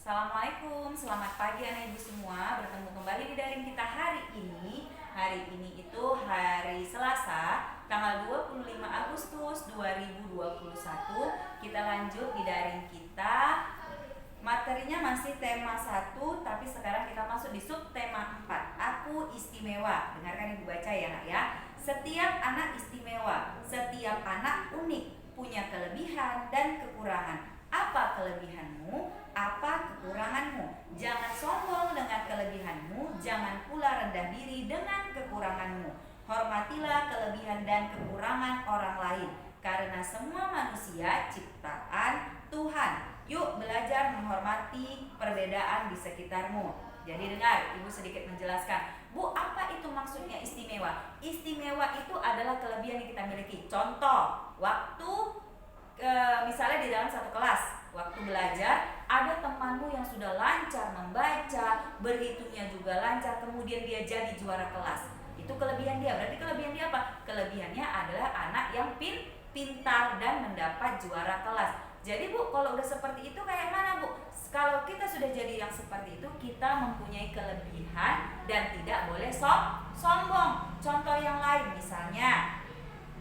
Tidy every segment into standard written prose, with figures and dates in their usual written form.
Assalamualaikum, selamat pagi anak ibu semua. Bertemu kembali di daring kita hari ini. Hari ini itu hari Selasa, tanggal 25 Agustus 2021. Kita lanjut di daring kita. Materinya masih tema 1, tapi sekarang kita masuk di subtema 4. Aku istimewa. Dengarkan ibu baca ya nak ya. Setiap anak istimewa, setiap anak unik, punya kelebihan dan kekurangan. Apa kelebihanmu? Apa kekuranganmu? Jangan sombong dengan kelebihanmu, jangan pula rendah diri dengan kekuranganmu. Hormatilah kelebihan dan kekurangan orang lain, karena semua manusia ciptaan Tuhan. Yuk belajar menghormati perbedaan di sekitarmu. Jadi dengar, ibu sedikit menjelaskan. Bu, apa itu maksudnya istimewa? Istimewa itu adalah kelebihan yang kita miliki. Contoh, waktu misalnya di dalam satu kelas, waktu belajar ada temanmu yang sudah lancar membaca, berhitungnya juga lancar, kemudian dia jadi juara kelas. Itu kelebihan dia. Berarti kelebihan dia apa? Kelebihannya adalah anak yang pintar dan mendapat juara kelas. Jadi Bu, kalau udah seperti itu kayak mana Bu? Kalau kita sudah jadi yang seperti itu, kita mempunyai kelebihan dan tidak boleh sombong. Contoh yang lain misalnya,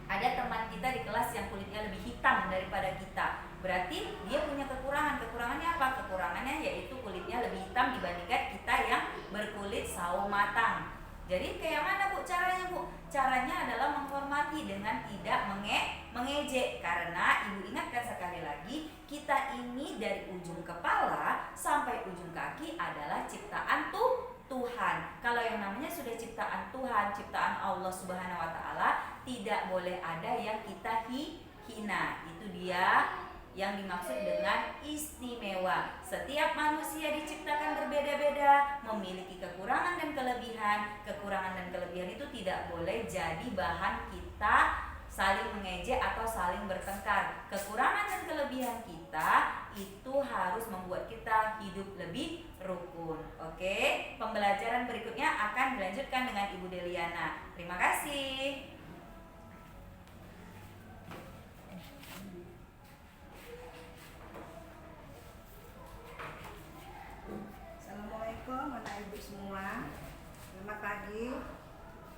ada teman kita di kelas yang kulitnya lebih hitam daripada kita. Berarti dia punya kekurangan. Kekurangannya apa? Kekurangannya yaitu kulitnya lebih hitam dibandingkan kita yang berkulit sawo matang. Jadi kayak mana Bu caranya Bu? Caranya adalah menghormati dengan tidak mengejek. Karena ibu ingatkan sekali lagi, kita ini dari ujung kepala sampai ujung kaki adalah ciptaan Tuhan. Kalau yang namanya sudah ciptaan Tuhan, ciptaan Allah Subhanahu wa taala, tidak boleh ada yang kita hina. Itu dia yang dimaksud dengan istimewa. Setiap manusia diciptakan berbeda-beda, memiliki kekurangan dan kelebihan. Kekurangan dan kelebihan itu tidak boleh jadi bahan kita saling mengejek atau saling bertengkar. Kekurangan dan kelebihan kita itu harus membuat kita hidup lebih rukun. Oke, pembelajaran berikutnya akan dilanjutkan dengan Ibu Deliana. Terima kasih. Assalamualaikum anak ibu semua. Selamat pagi.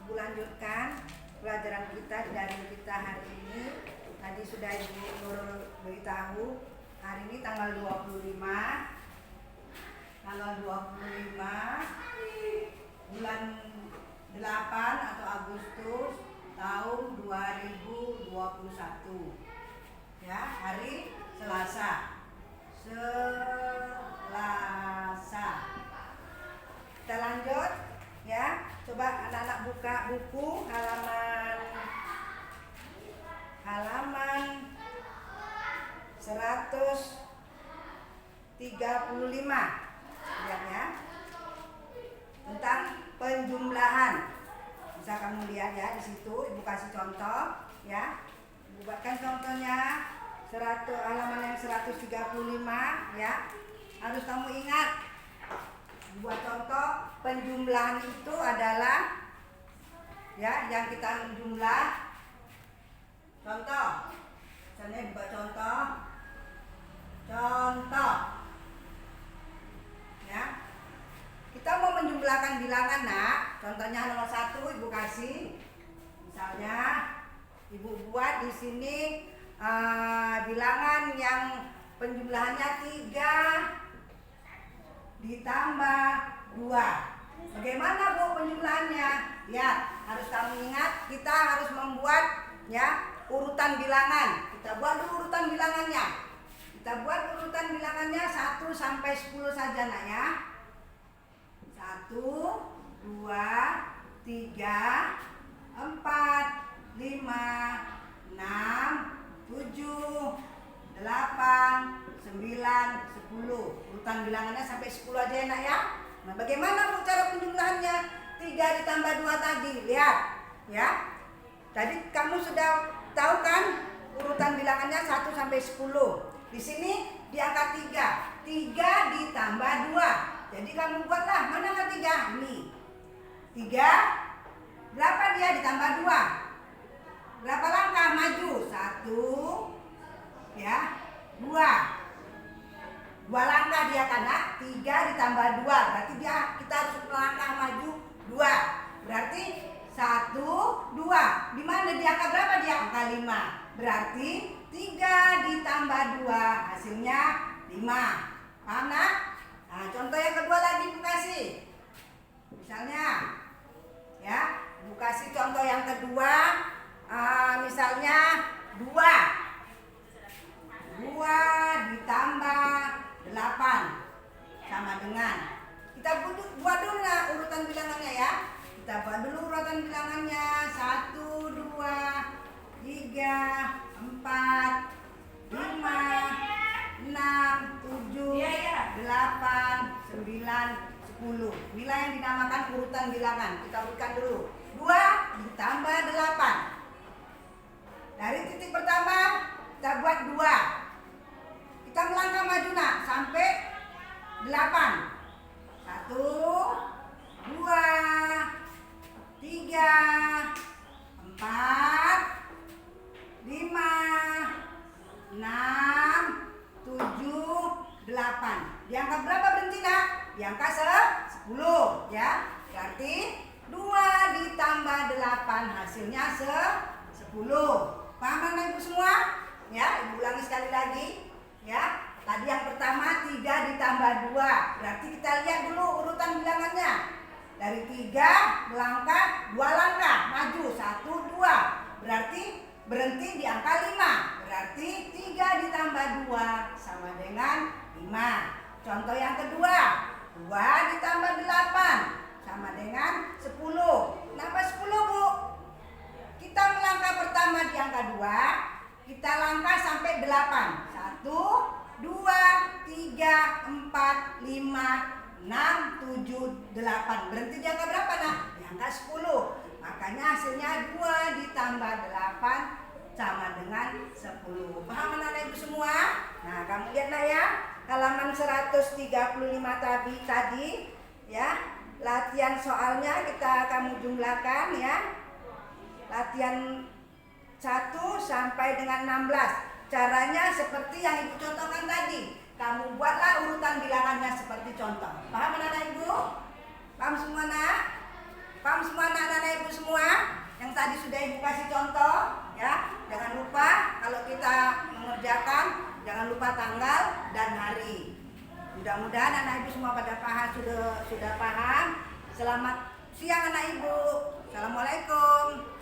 Ibu lanjutkan pelajaran kita di daring kita hari ini. Tadi sudah Ibu Nurul beritahu, hari ini tanggal 25 bulan 8 atau Agustus tahun 2021. Ya, hari Selasa. Kita lanjut ya. Coba anak-anak buka buku halaman 135. Lihat ya. Tentang penjumlahan. Bisa kamu lihat ya di situ, Ibu kasih contoh ya. Ibu buatkan contohnya halaman yang 135 ya. Harus kamu ingat. Buat contoh, penjumlahan itu adalah ya yang kita menjumlah. Contoh. Misalnya buat contoh. Ya. Kita mau menjumlahkan bilangan nak. Contohnya nomor 1 Ibu kasih. Misalnya Ibu buat di sini bilangan yang penjumlahannya 3 ditambah 2. Bagaimana Bu penjumlahannya? Ya, harus kamu ingat, kita harus membuat ya urutan bilangan. Kita buat dulu urutan bilangannya. Kita buat urutan bilangannya 1 sampai 10 saja nak ya. 1, 2, 3, 4, 5, 6, 7, 8, 9, 10. Urutan bilangannya sampai 10 aja enak ya. Nah, bagaimana Bu cara penjumlahannya? 3 ditambah 2 tadi. Lihat ya. Tadi kamu sudah tahu kan urutan bilangannya 1 sampai 10. Di sini di angka 3. 3 ditambah 2. Jadi kamu buatlah mana angka 3? Ini. 3 berapa dia ditambah 2? Berapa langkah maju? 1 ya, 2. 2 langkah dia karena 3 ditambah 2 berarti kita harus melangkah maju 2. Berarti 1, 2. Di mana di angka berapa dia? Angka 5. Berarti 3 ditambah 2 hasilnya 5. Paham nak? Nah, contoh yang kedua lagi Ibu kasih. Misalnya ya, Ibu kasih contoh yang kedua, misalnya 2 ditambah 8 sama dengan, kita buat dulu nah urutan bilangannya ya. Kita buat dulu urutan bilangannya. 1, 2, 3, 4, 5, 6, 7, 8, 9, 10. Inilah yang dinamakan urutan bilangan. Kita urutkan dulu. 2 ditambah 8. Dari titik pertama kita buat 2. Kita melangkah maju nak sampai 8. 1, 2, 3, 4, 5, 6, 7, 8. Di angka berapa berhenti nak? Di angka 10 ya. Berarti 2 ditambah 8 hasilnya 10. Paham anak ibu semua? Ya, ibu ulangi sekali lagi ya. Tadi yang pertama 3 ditambah 2. Berarti kita lihat dulu urutan bilangannya. Dari 3 melangkah 2 langkah maju 1, 2. Berarti berhenti di angka 5. Berarti 3 ditambah 2 sama dengan 5. Contoh yang kedua, 2 ditambah 8 sama dengan 10. Kenapa 10 Bu? Kita melangkah pertama di angka 2, kita langkah sampai 8. 1, 2, 3, 4, 5, 6, 7, 8. Berhenti di angka berapa nak? Di angka 10. Makanya hasilnya 2 ditambah 8 sama dengan 10. Paham anak-anak ibu semua? Nah, kamu lihatlah ya, halaman 135 tadi ya. Latihan soalnya kamu jumlahkan ya. Latihan 1 sampai dengan 16. Caranya seperti yang ibu contohkan tadi. Kamu buatlah urutan bilangannya seperti contoh. Paham anak-anak ibu? Paham semua nak? Paham semua anak-anak ibu semua? Yang tadi sudah ibu kasih contoh ya. Jangan lupa kalau kita mengerjakan, jangan lupa tanggal dan hari. Mudah-mudahan anak ibu semua pada paham, sudah paham. Selamat siang anak ibu. Assalamualaikum.